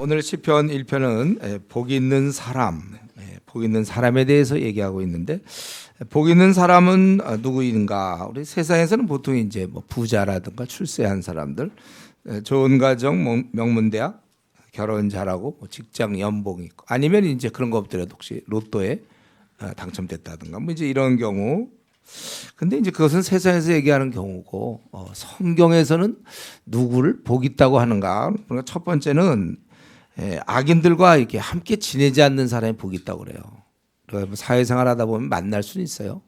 오늘 시편 1편은 복 있는 사람, 복 있는 사람에 대해서 얘기하고 있는데, 복 있는 사람은 누구인가? 우리 세상에서는 보통 이제 뭐 부자라든가 출세한 사람들, 좋은 가정, 명문대학, 결혼 잘하고 뭐 직장 연봉 있고, 아니면 이제 그런 거 없더라도 혹시 로또에 당첨됐다든가 뭐 이제 이런 경우. 근데 이제 그것은 세상에서 얘기하는 경우고, 성경에서는 누구를 복 있다고 하는가? 그러니까 첫 번째는 악인들과 이렇게 함께 지내지 않는 사람이 복이 있다고 그래요. 그러니까 사회생활 하다 보면 만날 수는 있어요.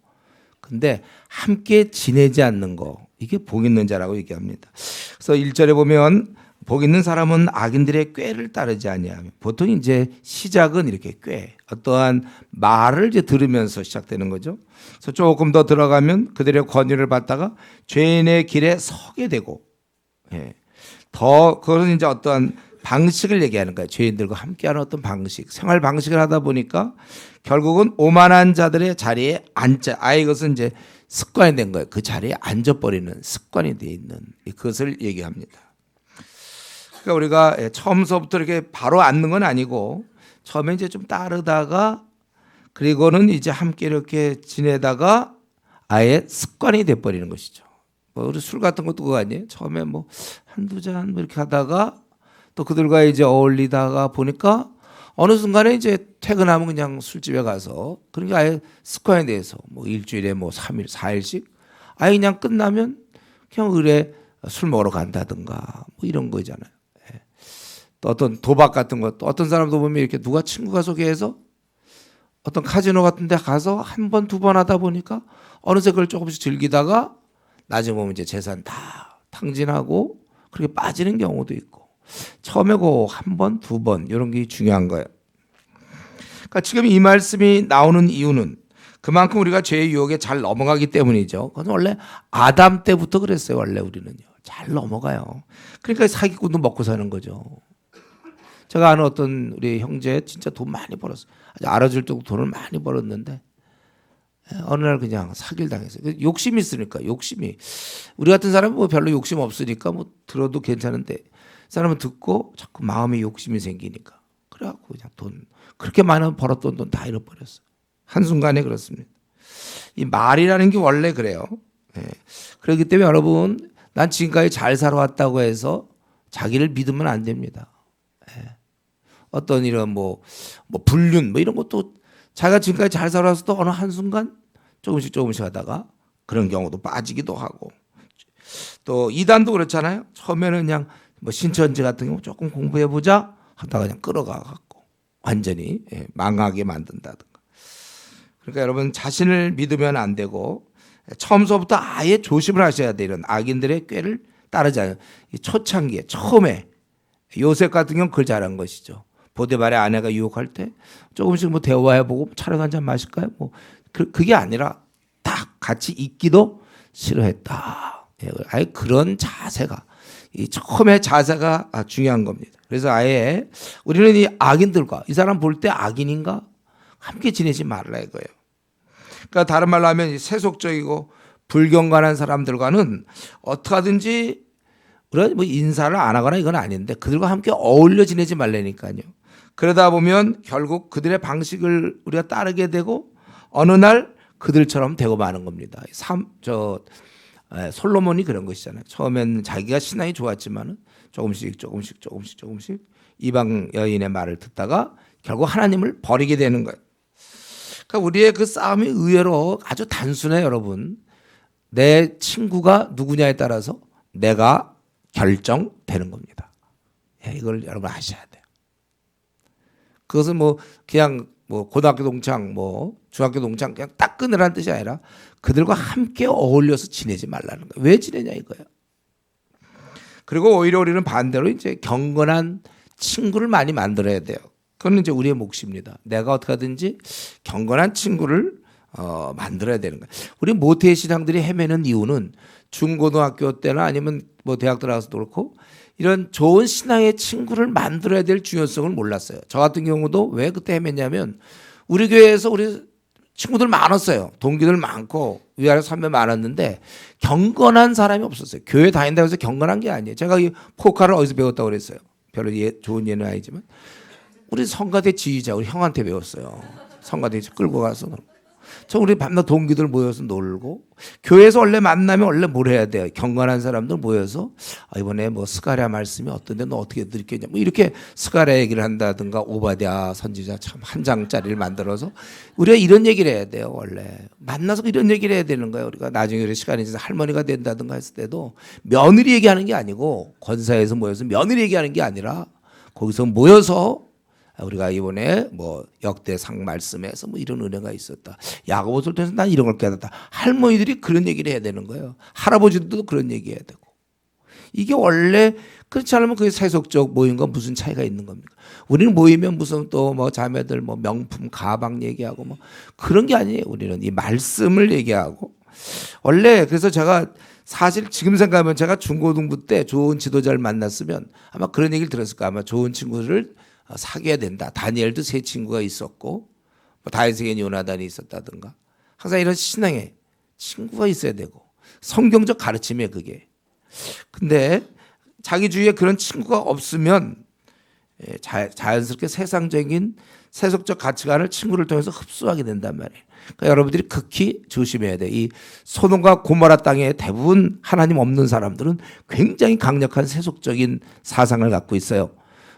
근데 함께 지내지 않는 거, 이게 복 있는 자라고 얘기합니다. 그래서 1절에 보면 복 있는 사람은 악인들의 꾀를 따르지 아니하며, 보통 이제 시작은 이렇게 꾀, 어떠한 말을 이제 들으면서 시작되는 거죠. 그래서 조금 더 들어가면 그들의 권유를 받다가 죄인의 길에 서게 되고, 더 그것은 이제 어떠한 방식을 얘기하는 거예요. 죄인들과 함께하는 어떤 방식, 생활 방식을 하다 보니까 결국은 오만한 자들의 자리에 앉자. 이것은 이제 습관이 된 거예요. 그 자리에 앉아버리는 습관이 돼 있는, 그것을 얘기합니다. 그러니까 우리가 처음서부터 이렇게 바로 앉는 건 아니고, 처음에 이제 좀 따르다가, 그리고는 이제 함께 이렇게 지내다가 아예 습관이 돼버리는 것이죠. 뭐 우리 술 같은 것도 그거 아니에요? 처음에 뭐 한두 잔 이렇게 하다가 또 그들과 이제 어울리다가 보니까 어느 순간에 이제 퇴근하면 그냥 술집에 가서, 그러니까 아예 습관에 대해서 뭐 일주일에 뭐 3일, 4일씩 아예 그냥 끝나면 그냥 을에 술 먹으러 간다든가 뭐 이런 거잖아요. 또 어떤 도박 같은 것도 어떤 사람도 보면 이렇게 누가 친구가 소개해서 어떤 카지노 같은 데 가서 한 번, 두 번 하다 보니까 어느새 그걸 조금씩 즐기다가 나중에 보면 이제 재산 다 탕진하고 그렇게 빠지는 경우도 있고, 처음에 그 한 번, 두 번 이런 게 중요한 거예요. 그러니까 지금 이 말씀이 나오는 이유는 그만큼 우리가 죄의 유혹에 잘 넘어가기 때문이죠. 그건 원래 아담 때부터 그랬어요. 원래 우리는요. 잘 넘어가요. 그러니까 사기꾼도 먹고 사는 거죠. 제가 아는 어떤 우리 형제 진짜 돈 많이 벌었어요. 아주 알아줄 때도 돈을 많이 벌었는데 어느 날 그냥 사기를 당했어요. 욕심이 있으니까, 욕심이. 우리 같은 사람은 뭐 별로 욕심 없으니까 뭐 들어도 괜찮은데, 사람은 듣고 자꾸 마음에 욕심이 생기니까, 그래갖고 그냥 돈 그렇게 많이 벌었던 돈 다 잃어버렸어요. 한순간에 그렇습니다. 이 말이라는 게 원래 그래요. 그렇기 때문에 여러분, 난 지금까지 잘 살아왔다고 해서 자기를 믿으면 안 됩니다. 어떤 이런 뭐 불륜 뭐 이런 것도 자기가 지금까지 잘 살아서 또 어느 한순간 조금씩 하다가 그런 경우도 빠지기도 하고, 또 이단도 그렇잖아요. 처음에는 그냥 뭐 신천지 같은 경우 조금 공부해보자 하다가 그냥 끌어가갖고 완전히 망하게 만든다든가. 그러니까 여러분, 자신을 믿으면 안 되고 처음서부터 아예 조심을 하셔야 돼요. 이런 악인들의 꾀를 따르지 않아요. 초창기에 처음에 요셉 같은 경우는 그걸 잘한 것이죠. 보디발의 아내가 유혹할 때 조금씩 뭐 대화해보고 차량 한잔 마실까요? 뭐 그게 아니라 딱 같이 있기도 싫어했다. 아예 그런 자세가, 이 처음에 자세가 중요한 겁니다. 그래서 아예 우리는 이 악인들과, 이 사람 볼 때 악인인가 함께 지내지 말라 이거예요. 그러니까 다른 말로 하면 세속적이고 불경건한 사람들과는 어떻게 하든지 우리가 뭐 인사를 안 하거나 이건 아닌데 그들과 함께 어울려 지내지 말라니까요. 그러다 보면 결국 그들의 방식을 우리가 따르게 되고 어느 날 그들처럼 되고 마는 겁니다. 솔로몬이 그런 것이잖아요. 처음엔 자기가 신앙이 좋았지만은 조금씩 이방 여인의 말을 듣다가 결국 하나님을 버리게 되는 거예요. 그러니까 우리의 그 싸움이 의외로 아주 단순해요, 여러분. 내 친구가 누구냐에 따라서 내가 결정되는 겁니다. 이걸 여러분 아셔야 돼요. 그것은 뭐 그냥 뭐 고등학교 동창, 뭐 중학교 동창 그냥 딱 끊으라는 뜻이 아니라 그들과 함께 어울려서 지내지 말라는 거예요. 왜 지내냐 이거예요. 그리고 오히려 우리는 반대로 이제 경건한 친구를 많이 만들어야 돼요. 그건 이제 우리의 몫입니다. 내가 어떻게 하든지 경건한 친구를 만들어야 되는 거예요. 우리 모태 신앙들이 헤매는 이유는 중고등학교 때나 아니면 뭐 대학 들어가서도 그렇고 이런 좋은 신앙의 친구를 만들어야 될 중요성을 몰랐어요. 저 같은 경우도 왜 그때 헤맸냐면 우리 교회에서 우리 친구들 많았어요. 동기들 많고 위아래 선배 많았는데 경건한 사람이 없었어요. 교회 다닌다고 해서 경건한 게 아니에요. 제가 이 포카를 어디서 배웠다고 그랬어요? 별로 좋은 예는 아니지만 우리 성가대 지휘자 우리 형한테 배웠어요. 성가대 끌고 가서 저 우리 밤낮 동기들 모여서 놀고 교회에서 원래 만나면 원래 뭘 해야 돼요? 경건한 사람들 모여서 이번에 뭐 스가랴 말씀이 어떤데 너 어떻게 들었겠냐 뭐 이렇게 스가랴 얘기를 한다든가 오바댜 선지자 참 한 장짜리를 만들어서 우리가 이런 얘기를 해야 돼요. 원래 만나서 이런 얘기를 해야 되는 거예요. 우리가 나중에 시간이 있어서 할머니가 된다든가 했을 때도 며느리 얘기하는 게 아니고 권사에서 모여서 며느리 얘기하는 게 아니라 거기서 모여서 우리가 이번에 뭐 역대상 말씀에서 뭐 이런 은혜가 있었다. 야고보서를 통해서 난 이런 걸 깨닫다. 할머니들이 그런 얘기를 해야 되는 거예요. 할아버지들도 그런 얘기 해야 되고. 이게 원래 그렇지 않으면 그게 세속적 모임과 무슨 차이가 있는 겁니까? 우리는 모이면 무슨 또 뭐 자매들 뭐 명품 가방 얘기하고 뭐 그런 게 아니에요. 우리는 이 말씀을 얘기하고 원래 그래서 제가 사실 지금 생각하면 제가 중고등부 때 좋은 지도자를 만났으면 아마 그런 얘기를 들었을 거야. 아마 좋은 친구를 사귀어야 된다. 다니엘도 세 친구가 있었고 뭐 다윗에겐 요나단이 있었다든가 항상 이런 신앙에 친구가 있어야 되고 성경적 가르침에 그게. 근데 자기 주위에 그런 친구가 없으면 자연스럽게 세상적인 세속적 가치관을 친구를 통해서 흡수하게 된단 말이에요. 그러니까 여러분들이 극히 조심해야 돼. 이 소돔과 고모라 땅에 대부분 하나님 없는 사람들은 굉장히 강력한 세속적인 사상을 갖고 있어요.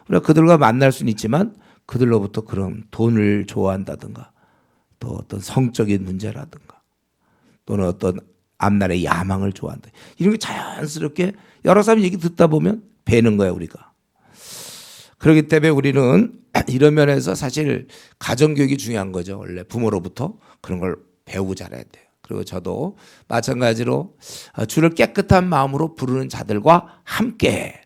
우리가 그들과 만날 수는 있지만 그들로부터 그런 돈을 좋아한다든가 또 어떤 성적인 문제라든가 또는 어떤 앞날의 야망을 좋아한다. 이런 게 자연스럽게 여러 사람 얘기 듣다 보면 배는 거예요, 우리가. 그렇기 때문에 우리는 이런 면에서 사실 가정교육이 중요한 거죠. 원래 부모로부터 그런 걸 배우고 자라야 돼요. 그리고 저도 마찬가지로 주를 깨끗한 마음으로 부르는 자들과 함께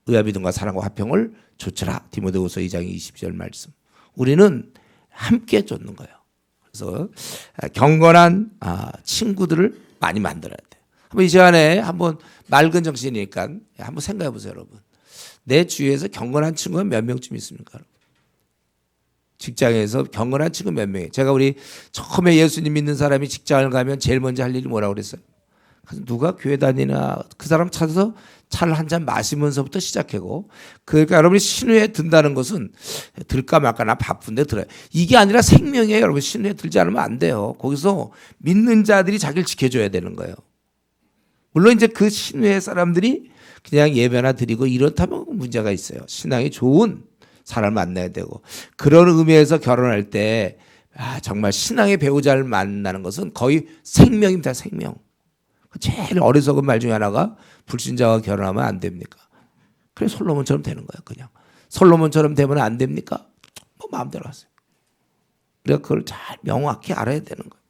의와 믿음과 사랑과 화평을 좇으라. 디모데후서 2장 20절 말씀. 우리는 함께 좇는 거예요. 그래서 경건한 친구들을 많이 만들어야 돼요. 한번 이 시간에 한번 맑은 정신이니까 한번 생각해 보세요, 여러분. 내 주위에서 경건한 친구가 몇 명쯤 있습니까? 직장에서 경건한 친구 몇 명이에요? 제가 우리 처음에 예수님 믿는 사람이 직장을 가면 제일 먼저 할 일이 뭐라고 그랬어요? 누가 교회 다니나 그 사람 찾아서 차를 한 잔 마시면서부터 시작하고 그러니까 여러분이 신우에 든다는 것은 들까 말까 나 바쁜데 들어요. 이게 아니라 생명이에요. 여러분 신우에 들지 않으면 안 돼요. 거기서 믿는 자들이 자기를 지켜줘야 되는 거예요. 물론 이제 그 신우의 사람들이 그냥 예배나 드리고 이렇다면 문제가 있어요. 신앙이 좋은 사람을 만나야 되고 그런 의미에서 결혼할 때 정말 신앙의 배우자를 만나는 것은 거의 생명입니다. 생명. 제일 어리석은 말 중에 하나가 불신자와 결혼하면 안 됩니까? 그래 솔로몬처럼 되는 거야. 그냥 솔로몬처럼 되면 안 됩니까? 뭐 마음대로 하세요. 우리가 그걸 잘 명확히 알아야 되는 거예요.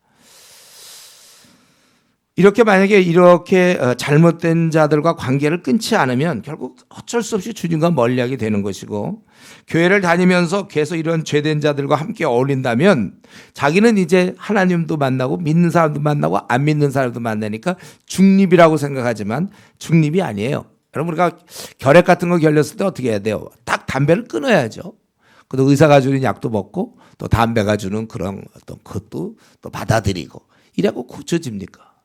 이렇게 만약에 이렇게 잘못된 자들과 관계를 끊지 않으면 결국 어쩔 수 없이 주님과 멀리하게 되는 것이고 교회를 다니면서 계속 이런 죄된 자들과 함께 어울린다면 자기는 이제 하나님도 만나고 믿는 사람도 만나고 안 믿는 사람도 만나니까 중립이라고 생각하지만 중립이 아니에요. 여러분 우리가 결핵 같은 거 걸렸을 때 어떻게 해야 돼요? 딱 담배를 끊어야죠. 그래도 의사가 주는 약도 먹고 또 담배가 주는 그런 어떤 것도 또 받아들이고 이라고 고쳐집니까?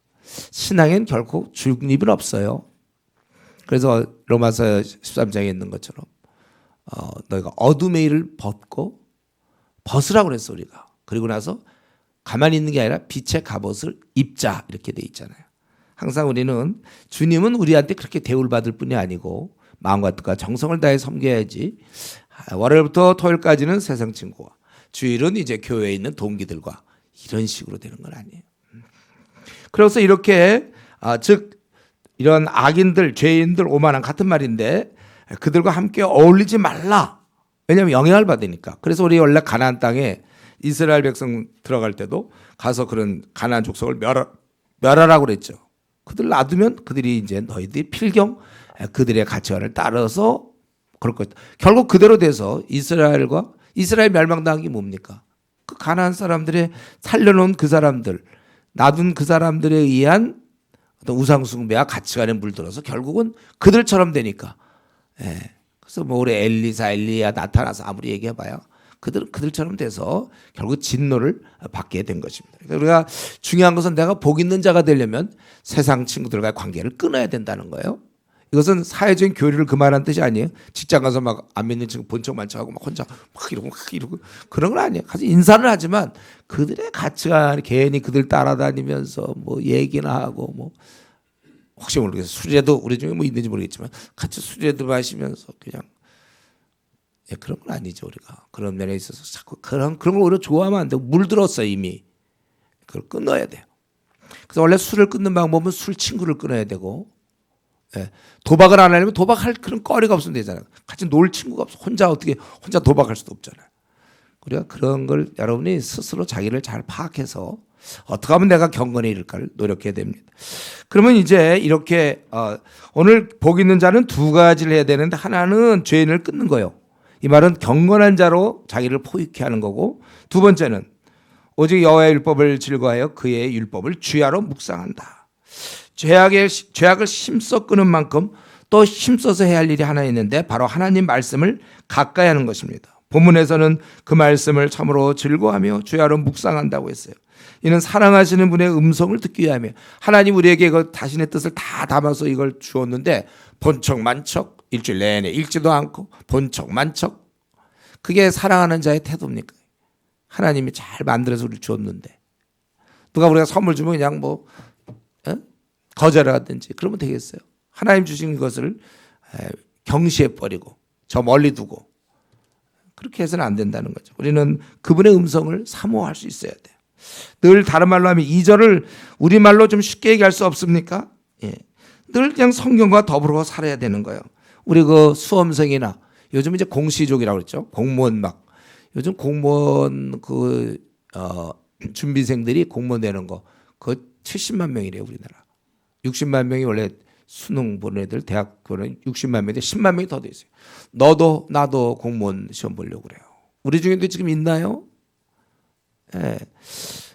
신앙엔 결코 중립은 없어요. 그래서 로마서 13장에 있는 것처럼 너희가 어둠의 일을 벗으라고 그랬어 우리가. 그리고 나서 가만히 있는 게 아니라 빛의 갑옷을 입자 이렇게 돼 있잖아요. 항상 우리는 주님은 우리한테 그렇게 대우받을 뿐이 아니고 마음과 뜻과 정성을 다해 섬겨야지. 월요일부터 토요일까지는 세상 친구와 주일은 이제 교회에 있는 동기들과 이런 식으로 되는 건 아니에요. 그래서 이렇게 즉 이런 악인들, 죄인들, 오만한 같은 말인데 그들과 함께 어울리지 말라. 왜냐하면 영향을 받으니까. 그래서 우리 원래 가나안 땅에 이스라엘 백성 들어갈 때도 가서 그런 가나안 족속을 멸하라고 그랬죠. 그들 놔두면 그들이 이제 너희들이 필경 그들의 가치관을 따라서 그럴 것이다. 결국 그대로 돼서 이스라엘 멸망당한 게 뭡니까? 그 가나안 사람들의 살려놓은 그 사람들 놔둔 그 사람들에 의한 어떤 우상숭배와 가치관에 물들어서 결국은 그들처럼 되니까. 그래서 뭐 우리 엘리야 나타나서 아무리 얘기해봐야 그들처럼 돼서 결국 진노를 받게 된 것입니다. 그러니까 우리가 중요한 것은 내가 복 있는 자가 되려면 세상 친구들과의 관계를 끊어야 된다는 거예요. 이것은 사회적인 교류를 그만한 뜻이 아니에요. 직장 가서 막 안 믿는 친구 본척 만척하고 막 혼자 막 이러고 그런 건 아니에요. 가서 인사를 하지만 그들의 가치관 괜히 그들 따라다니면서 뭐 얘기나 하고 뭐 혹시 모르겠어요. 술이라도 우리 중에 뭐 있는지 모르겠지만 같이 술이라도 마시면서 그냥 그런 건 아니죠. 우리가 그런 면에 있어서 자꾸 그런 걸 오히려 좋아하면 안 되고 물들었어요 이미. 그걸 끊어야 돼요. 그래서 원래 술을 끊는 방법은 술 친구를 끊어야 되고, 도박을 안 하려면 도박할 그런 거리가 없으면 되잖아요. 같이 놀 친구가 없어. 혼자 도박할 수도 없잖아요. 우리가 그런 걸 여러분이 스스로 자기를 잘 파악해서 어떻게 하면 내가 경건에 이를까를 노력해야 됩니다. 그러면 이제 이렇게 오늘 복 있는 자는 두 가지를 해야 되는데, 하나는 죄인을 끊는 거예요. 이 말은 경건한 자로 자기를 포획해 하는 거고, 두 번째는 오직 여호와의 율법을 즐거워하여 그의 율법을 주야로 묵상한다. 죄악을 힘써 끄는 만큼 또 힘써서 해야 할 일이 하나 있는데, 바로 하나님 말씀을 가까이 하는 것입니다. 본문에서는 그 말씀을 참으로 즐거워하며 주야로 묵상한다고 했어요. 이는 사랑하시는 분의 음성을 듣기 위함이에요. 하나님 우리에게 이걸 자신의 뜻을 다 담아서 이걸 주었는데, 본척만척 일주일 내내 읽지도 않고 본척만척, 그게 사랑하는 자의 태도입니까? 하나님이 잘 만들어서 우리를 주었는데 누가 우리가 선물 주면 그냥 뭐 거절하든지 그러면 되겠어요? 하나님 주신 것을 경시해 버리고 저 멀리 두고 그렇게 해서는 안 된다는 거죠. 우리는 그분의 음성을 사모할 수 있어야 돼요. 늘 다른 말로 하면 2절을 우리말로 좀 쉽게 얘기할 수 없습니까? 늘 그냥 성경과 더불어 살아야 되는 거예요. 우리 그 수험생이나 요즘 이제 공시족이라고 그랬죠. 공무원 막 요즘 공무원 준비생들이 공무원 되는 거 그 70만 명이래요, 우리나라. 60만 명이 원래 수능 보는 애들 대학 보는 60만 명인데 10만 명이 더 돼 있어요. 너도 나도 공무원 시험 보려고 그래요. 우리 중에도 지금 있나요?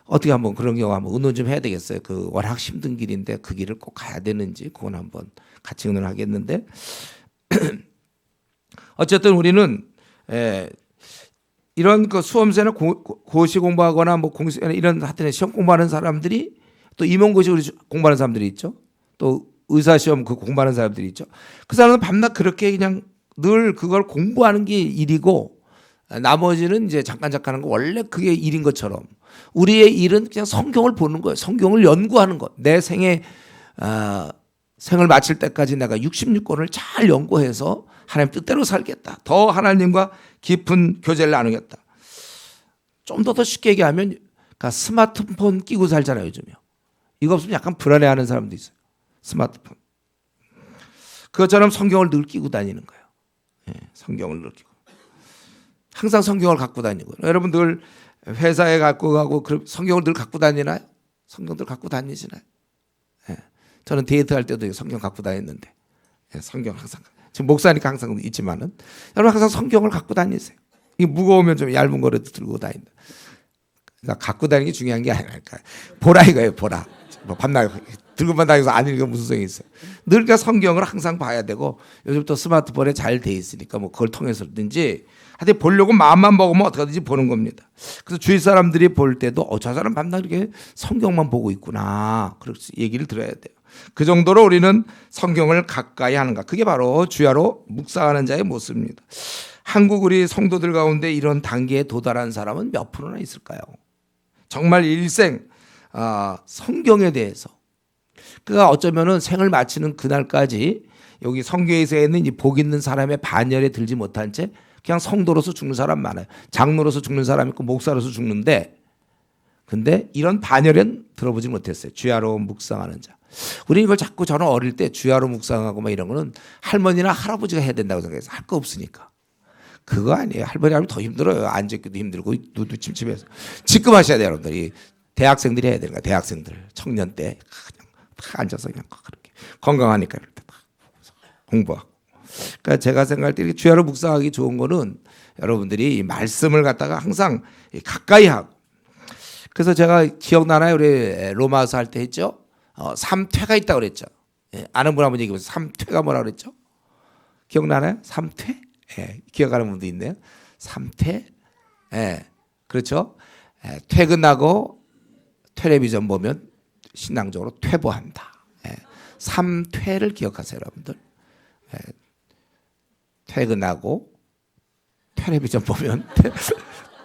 어떻게 한번 그런 경우 한번 의논 좀 해야 되겠어요. 그 워낙 힘든 길인데 그 길을 꼭 가야 되는지 그건 한번 같이 의논하겠는데 어쨌든 우리는 이런 그 수험생이나 고시 공부하거나 뭐 공시나 이런 하여튼 시험 공부하는 사람들이 또 임용고시 우리 공부하는 사람들이 있죠. 또 의사 시험 그 공부하는 사람들이 있죠. 그 사람은 밤낮 그렇게 그냥 늘 그걸 공부하는 게 일이고 나머지는 이제 잠깐 하는 거 원래 그게 일인 것처럼 우리의 일은 그냥 성경을 보는 거예요. 성경을 연구하는 것. 내 생을 마칠 때까지 내가 66권을 잘 연구해서 하나님 뜻대로 살겠다. 더 하나님과 깊은 교제를 나누겠다. 좀 더 쉽게 얘기하면 그러니까 스마트폰 끼고 살잖아요, 요즘요. 이거 없으면 약간 불안해하는 사람도 있어요. 스마트폰. 그것처럼 성경을 늘 끼고 다니는 거예요. 성경을 늘 끼고. 항상 성경을 갖고 다니고. 여러분 늘 회사에 갖고 가고 성경을 늘 갖고 다니나요? 성경들 갖고 다니시나요? 저는 데이트할 때도 성경 갖고 다녔는데 성경 항상 지금 목사니까 항상 있지만은 여러분 항상 성경을 갖고 다니세요. 이 무거우면 좀 얇은 거라도 들고 다닌다. 그러니까 갖고 다니는 게 중요한 게 아니랄까. 보라 이거예요, 보라. 뭐 밤낮 들고만 다니면서 안 읽으면 무슨 소용이 있어요. 늘 그러니까 성경을 항상 봐야 되고 요즘 또 스마트폰에 잘 돼 있으니까 뭐 그걸 통해서든지 하여튼 보려고 마음만 먹으면 어떻게든지 보는 겁니다. 그래서 주위 사람들이 볼 때도 저 사람 밤낮 이렇게 성경만 보고 있구나. 그렇게 얘기를 들어야 돼요. 그 정도로 우리는 성경을 가까이 하는가. 그게 바로 주야로 묵상하는 자의 모습입니다. 한국 우리 성도들 가운데 이런 단계에 도달한 사람은 몇 프로나 있을까요? 정말 일생 성경에 대해서 그가 어쩌면은 생을 마치는 그날까지 여기 성경에서 있는 이 복 있는 사람의 반열에 들지 못한 채 그냥 성도로서 죽는 사람 많아요. 장로로서 죽는 사람 있고 목사로서 죽는데 근데 이런 반열엔 들어보지 못했어요. 주야로 묵상하는 자. 우리 이걸 자꾸 저는 어릴 때 주야로 묵상하고 막 이런 거는 할머니나 할아버지가 해야 된다고 생각해서 할 거 없으니까. 그거 아니에요. 할머니 하면 더 힘들어요. 앉아있기도 힘들고 눈도 침침해서. 지금 하셔야 돼요, 여러분들. 대학생들이 해야 되는 거야. 대학생들. 청년 때 그냥 다 앉아서 그냥 그렇게 건강하니까 이럴 때 공부하고. 그러니까 제가 생각할 때 주야로 묵상하기 좋은 거는 여러분들이 이 말씀을 갖다가 항상 가까이 하고. 그래서 제가 기억나나요? 우리 로마서 할 때 했죠? 3퇴가 있다고 그랬죠. 아는 분 한번 얘기해보세요. 3퇴가 뭐라고 그랬죠? 기억나나요? 3퇴? 기억하는 분도 있네요. 3퇴? 그렇죠? 퇴근하고 텔레비전 보면 신앙적으로 퇴보한다. 3퇴를 기억하세요, 여러분들. 퇴근하고 텔레비전 보면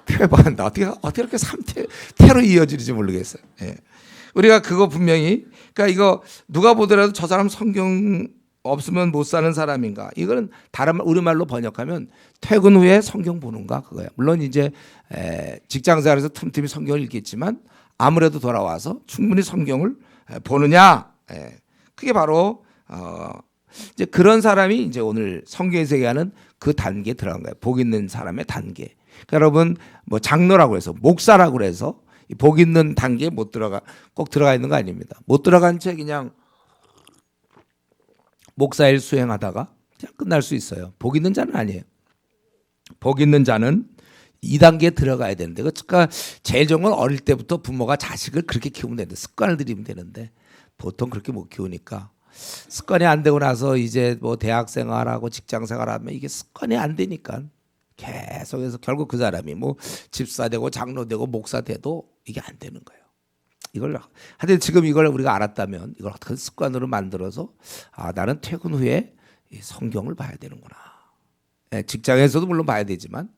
퇴반한다. 어떻게 이렇게 3태로 이어지는지 모르겠어요. 예. 우리가 그거 분명히 그러니까 이거 누가 보더라도 저 사람 성경 없으면 못 사는 사람인가? 이거는 다른 우리말로 번역하면 퇴근 후에 성경 보는가 그거야. 물론 이제 직장생활에서 틈틈이 성경을 읽겠지만 아무래도 돌아와서 충분히 성경을 보느냐? 그게 바로 이제 그런 사람이 이제 오늘 성경에서 얘기하는 그 단계에 들어간 거예요. 복 있는 사람의 단계. 그러니까 여러분 뭐 장로라고 해서 목사라고 해서 복 있는 단계에 못 들어가 꼭 들어가 있는 거 아닙니다. 못 들어간 채 그냥 목사일 수행하다가 그냥 끝날 수 있어요. 복 있는 자는 아니에요. 복 있는 자는 2단계에 들어가야 되는데 그러니까 제일 좋은 건 어릴 때부터 부모가 자식을 그렇게 키우면 되는데 습관을 들이면 되는데 보통 그렇게 못 키우니까 습관이 안 되고 나서 이제 뭐 대학 생활하고 직장 생활하면 이게 습관이 안 되니까 계속해서 결국 그 사람이 뭐 집사 되고 장로 되고 목사 돼도 이게 안 되는 거예요. 이걸 하여튼 지금 이걸 우리가 알았다면 이걸 어떻게 습관으로 만들어서 나는 퇴근 후에 성경을 봐야 되는구나. 직장에서도 물론 봐야 되지만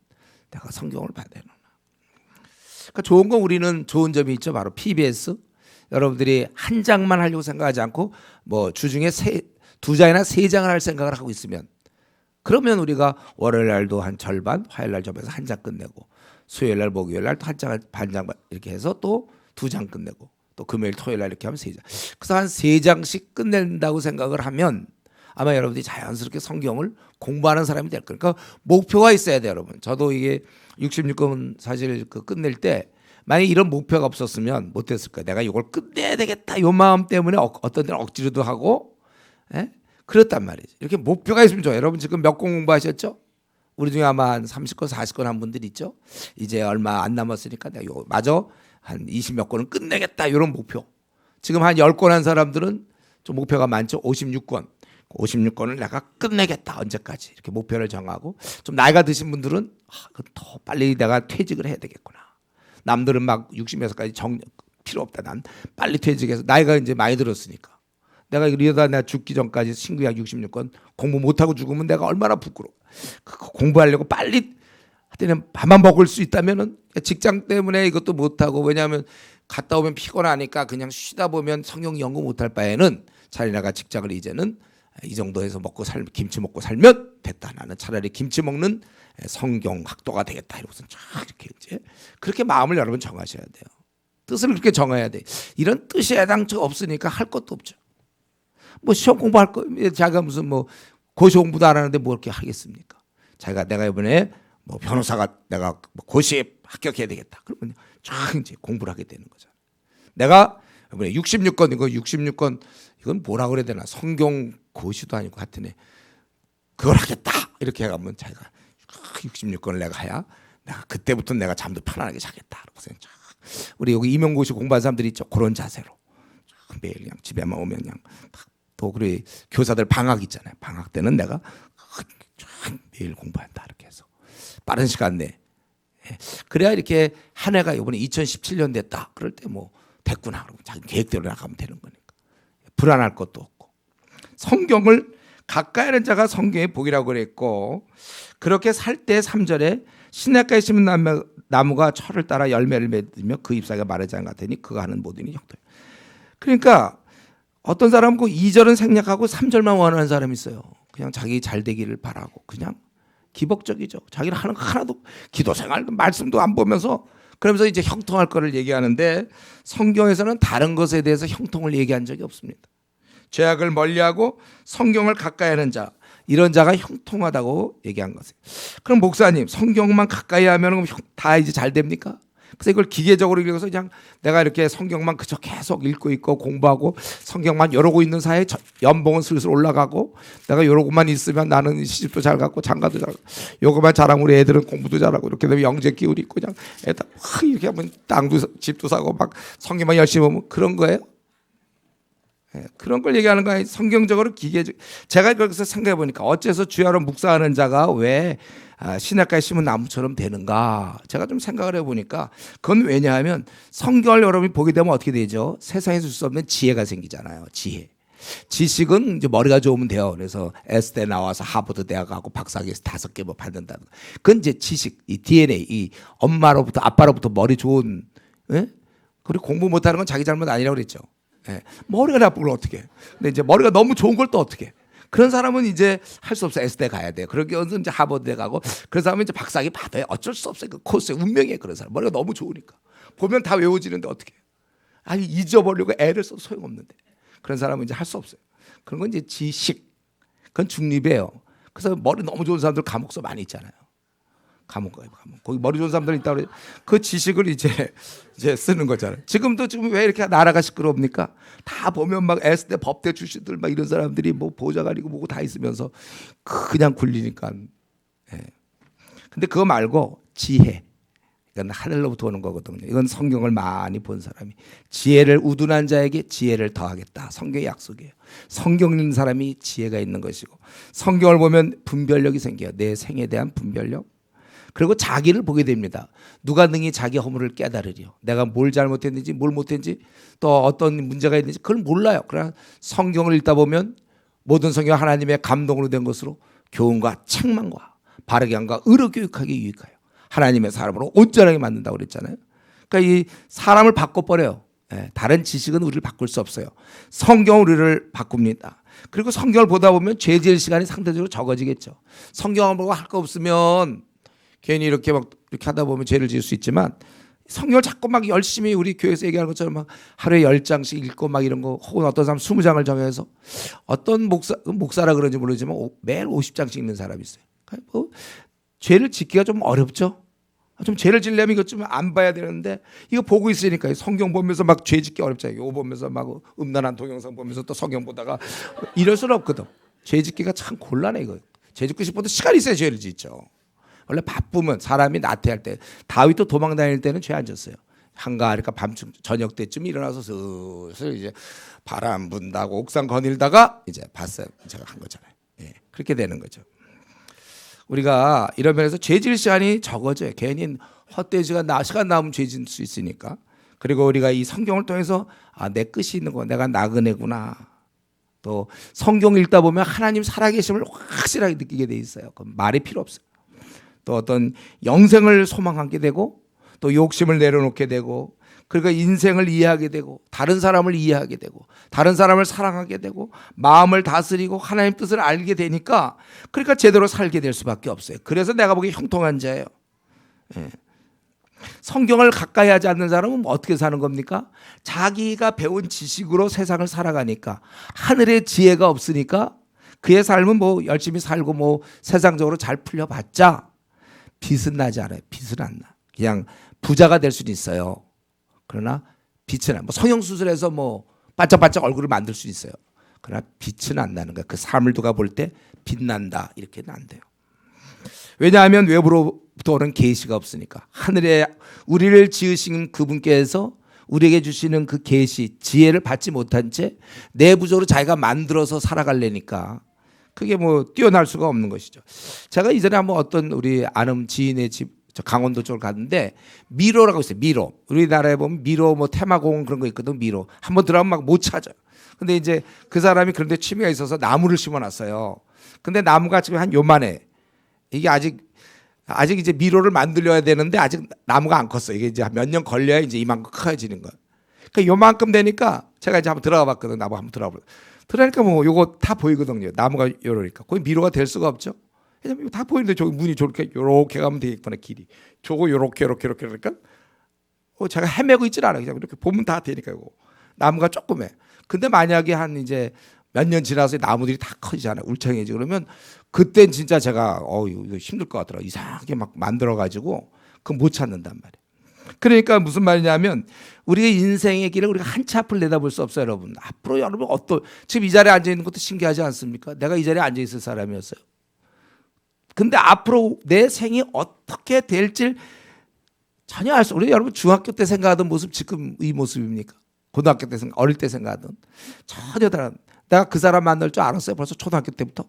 내가 성경을 봐야 되는구나. 그러니까 좋은 건 우리는 좋은 점이 있죠. 바로 PBS. 여러분들이 한 장만 하려고 생각하지 않고 뭐 주중에 2장이나 3장을 할 생각을 하고 있으면 그러면 우리가 월요일 날도 한 절반, 화요일 날 접해서 한 장 끝내고 수요일 날 목요일 날 또 한 장 반장 이렇게 해서 또 2장 끝내고 또 금요일 토요일 날 이렇게 하면 3장. 그래서 한 3장씩 끝낸다고 생각을 하면 아마 여러분들이 자연스럽게 성경을 공부하는 사람이 될 거예요. 그러니까 목표가 있어야 돼요, 여러분. 저도 이게 66권 사실 그 끝낼 때 만약에 이런 목표가 없었으면 못했을 거예요. 내가 이걸 끝내야 되겠다 이 마음 때문에 어떤 데는 억지로도 하고 그렇단 말이죠. 이렇게 목표가 있으면 좋아요. 여러분 지금 몇 권 공부하셨죠? 우리 중에 아마 한 30권 40권 한 분들 있죠. 이제 얼마 안 남았으니까 내가 마저 한 20몇 권은 끝내겠다 이런 목표. 지금 한 10권 한 사람들은 좀 목표가 많죠. 56권. 56권을 내가 끝내겠다 언제까지 이렇게 목표를 정하고 좀 나이가 드신 분들은 더 빨리 내가 퇴직을 해야 되겠구나. 남들은 막 60몇살까지 필요 없다. 난 빨리 퇴직해서 나이가 이제 많이 들었으니까. 내가 이러다 내가 죽기 전까지 신구약 66권 공부 못하고 죽으면 내가 얼마나 부끄러워. 공부하려고 빨리 하여튼 밥만 먹을 수 있다면은 직장 때문에 이것도 못하고 왜냐하면 갔다 오면 피곤하니까 그냥 쉬다 보면 성경 연구 못할 바에는 차라리 내가 직장을 이제는 이 정도에서 김치 먹고 살면 됐다. 나는 차라리 김치 먹는 성경 학도가 되겠다. 이러고서 이렇게 이제 그렇게 마음을 여러분 정하셔야 돼요. 뜻을 그렇게 정해야 돼. 이런 뜻이 애당초 없으니까 할 것도 없죠. 뭐 시험 공부할 거 자기가 무슨 뭐 고시 공부도 안 하는데 뭐 이렇게 하겠습니까? 자기가 내가 이번에 뭐 변호사가 내가 고시 합격해야 되겠다. 그러면 쫙 이제 공부를 하게 되는 거죠. 내가 이번에 66권 이건 뭐라 그래야 되나 성경 고시도 아니고 하여튼 그걸 하겠다 이렇게 해가면 자기가 66권을 내가 해야 내가 그때부터 내가 잠도 편안하게 자겠다. 우리 여기 임용고시 공부한 사람들이 있죠. 그런 자세로 매일 그냥 집에만 오면 그냥 또 우리 교사들 방학 있잖아요. 방학 때는 내가 매일 공부한다 이렇게 해서 빠른 시간 내에 그래야 이렇게 한 해가 이번에 2017년 됐다. 그럴 때 뭐 됐구나. 그러고 자기 계획대로 나가면 되는 거니까 불안할 것도 없고 성경을 가까이 하는 자가 성경의 복이라고 그랬고 그렇게 살 때 3절에 시냇가에 심은 나무가 철을 따라 열매를 맺으며 그 잎사귀가 마르지 않은 것 같으니 그가 하는 모든 일이 형통해. 그러니까 어떤 사람은 그 2절은 생략하고 3절만 원하는 사람이 있어요. 그냥 자기 잘 되기를 바라고 그냥 기복적이죠. 자기는 하는 거 하나도 기도 생활 말씀도 안 보면서 그러면서 이제 형통할 거를 얘기하는데 성경에서는 다른 것에 대해서 형통을 얘기한 적이 없습니다. 죄악을 멀리하고 성경을 가까이 하는 자 이런 자가 형통하다고 얘기한 것이에요. 그럼 목사님 성경만 가까이 하면 다 이제 잘 됩니까? 그래서 이걸 기계적으로 읽어서 그냥 내가 이렇게 성경만 그저 계속 읽고 있고 공부하고 성경만 이러고 있는 사이에 연봉은 슬슬 올라가고 내가 이러고만 있으면 나는 시집도 잘 갖고 장가도 잘 갖고 요거만 잘하면 우리 애들은 공부도 잘하고 이렇게 되면 영재 기울이 있고 그냥 애들 이렇게 하면 땅도 집도 사고 막 성경만 열심히 보면 그런 거예요? 그런 걸 얘기하는 거 아니에요. 성경적으로 기계적. 제가 그래서 생각해 보니까 어째서 주야로 묵상하는 자가 왜 시냇가에 심은 나무처럼 되는가? 제가 좀 생각을 해보니까 그건 왜냐하면 성경을 여러분이 보게 되면 어떻게 되죠? 세상에서 줄 수 없는 지혜가 생기잖아요. 지혜. 지식은 이제 머리가 좋으면 돼요. 그래서 S대 나와서 하버드 대학 가고 박사학위 5개 뭐 받는다. 그건 이제 지식, 이 DNA, 이 엄마로부터 아빠로부터 머리 좋은, 예? 그리고 공부 못하는 건 자기 잘못 아니라고 그랬죠. 예. 머리가 나쁜 걸 어떻게 해. 근데 이제 머리가 너무 좋은 걸 또 어떻게 해. 그런 사람은 이제 할 수 없어. S대 가야 돼요. 그렇게 해서 이제 하버드에 가고 그런 사람은 이제 박사학위 받아요. 어쩔 수 없어요. 그 코스의 운명이에요. 그런 사람. 머리가 너무 좋으니까. 보면 다 외워지는데 어떻게 해요. 아니 잊어버리고 애를 써도 소용없는데. 그런 사람은 이제 할 수 없어요. 그런 건 이제 지식. 그건 중립이에요. 그래서 머리 너무 좋은 사람들 감옥서 많이 있잖아요. 감옥 가요, 감옥. 거기 머리 좋은 사람들 있다고 그래. 그 지식을 이제 쓰는 거잖아요. 지금도 지금 왜 이렇게 나라가 시끄럽니까? 다 보면 막 S대 법대 출신들 막 이런 사람들이 뭐 보좌관이고 뭐고 다 있으면서 그냥 굴리니까. 예. 근데 그거 말고 지혜. 이건 하늘로부터 오는 거거든요. 이건 성경을 많이 본 사람이 지혜를 우둔한 자에게 지혜를 더하겠다. 성경의 약속이에요. 성경 읽는 사람이 지혜가 있는 것이고 성경을 보면 분별력이 생겨요. 내 생에 대한 분별력. 그리고 자기를 보게 됩니다. 누가 능히 자기 허물을 깨달으리요. 내가 뭘 잘못했는지 뭘 못했는지 또 어떤 문제가 있는지 그걸 몰라요. 그러나 성경을 읽다 보면 모든 성경 하나님의 감동으로 된 것으로 교훈과 책망과 바르게 함과 의로 교육하기 유익하여 하나님의 사람으로 온전하게 만든다고 그랬잖아요. 그러니까 이 사람을 바꿔버려요. 다른 지식은 우리를 바꿀 수 없어요. 성경은 우리를 바꿉니다. 그리고 성경을 보다 보면 죄 지을 시간이 상대적으로 적어지겠죠. 성경을 보고 할 거 없으면 괜히 이렇게 막 이렇게 하다 보면 죄를 지을 수 있지만 성경을 자꾸 막 열심히 우리 교회에서 얘기하는 것처럼 막 하루에 10장씩 읽고 막 이런 거 혹은 어떤 사람 20장을 정해서 어떤 목사라 그런지 모르지만 매일 50장씩 읽는 사람이 있어요. 그러니까 뭐 죄를 짓기가 좀 어렵죠. 좀 죄를 지려면 이것 좀 안 봐야 되는데 이거 보고 있으니까 성경 보면서 막 죄 짓기 어렵잖아요. 이거 보면서 막 음란한 동영상 보면서 또 성경 보다가 이럴 수는 없거든. 죄 짓기가 참 곤란해 이거. 죄 짓고 싶어도 시간이 있어야 죄를 짓죠. 원래 바쁘면 사람이 나태할 때 다윗도 도망 다닐 때는 죄 안 졌어요. 한가하니까 밤중 저녁 때쯤 일어나서 슬슬 이제 바람 분다고 옥상 거닐다가 이제 봤어요. 제가 한 거잖아요. 예, 그렇게 되는 거죠. 우리가 이런 면에서 죄질 시간이 적어져요. 괜히 헛된 시간 남으면 죄질 수 있으니까. 그리고 우리가 이 성경을 통해서 내 끝이 있는 거 내가 나그네구나. 또 성경 읽다 보면 하나님 살아계심을 확실하게 느끼게 돼 있어요. 그럼 말이 필요 없어요. 또 어떤 영생을 소망하게 되고 또 욕심을 내려놓게 되고 그러니까 인생을 이해하게 되고 다른 사람을 이해하게 되고 다른 사람을 사랑하게 되고 마음을 다스리고 하나님 뜻을 알게 되니까 그러니까 제대로 살게 될 수밖에 없어요. 그래서 내가 보기에 형통한 자예요. 예. 성경을 가까이 하지 않는 사람은 어떻게 사는 겁니까? 자기가 배운 지식으로 세상을 살아가니까 하늘의 지혜가 없으니까 그의 삶은 뭐 열심히 살고 뭐 세상적으로 잘 풀려봤자 빛은 나지 않아요. 빛은 안 나. 그냥 부자가 될 수는 있어요. 그러나 빛은 안. 뭐 성형수술해서 뭐 반짝반짝 얼굴을 만들 수 있어요. 그러나 빛은 안 나는 거야. 그 삶을 누가 볼 때 빛난다 이렇게는 안 돼요. 왜냐하면 외부로부터 오는 계시가 없으니까. 하늘에 우리를 지으신 그분께서 우리에게 주시는 그 계시 지혜를 받지 못한 채 내부적으로 자기가 만들어서 살아가려니까 그게 뭐 뛰어날 수가 없는 것이죠. 제가 이전에 한번 어떤 우리 아는 지인의 집 저 강원도 쪽을 갔는데 미로라고 있어요. 미로. 우리나라에 보면 미로 뭐 테마공원 그런 거 있거든. 미로. 한번 들어가면 막 못 찾아요. 근데 이제 그 사람이 그런데 취미가 있어서 나무를 심어놨어요. 근데 나무가 지금 한 요만해. 이게 아직 이제 미로를 만들려야 되는데 아직 나무가 안 컸어. 이게 이제 몇 년 걸려야 이제 이만큼 커져지는 거야. 그러니까 요만큼 되니까 제가 이제 한번 들어가 봤거든. 나무 한번 들어가 보고. 들어가니까 뭐 요거 다 보이거든요. 나무가 요러니까. 거기 미로가 될 수가 없죠. 왜냐면 다 보이는데 저기 문이 저렇게 요렇게 가면 되겠구나 길이. 저거 요렇게 그러니까 제가 헤매고 있질 않아요. 그냥 이렇게 보면 다 되니까 이거. 나무가 조그매. 근데 만약에 한 이제 몇 년 지나서 나무들이 다 커지잖아요. 울창해지고 그러면 그땐 진짜 제가 이거 힘들 것 같더라고요. 이상하게 막 만들어가지고 그거 못 찾는단 말이에요. 그러니까 무슨 말이냐면 우리의 인생의 길을 우리가 한 치 앞을 내다볼 수 없어요. 여러분. 앞으로 여러분 지금 이 자리에 앉아있는 것도 신기하지 않습니까? 내가 이 자리에 앉아있을 사람이었어요. 근데 앞으로 내 생이 어떻게 될지 전혀 알 수 없어요. 여러분 중학교 때 생각하던 모습 지금 이 모습입니까? 고등학교 때 어릴 때 생각하던 전혀 다른. 내가 그 사람 만날 줄 알았어요. 벌써 초등학교 때부터.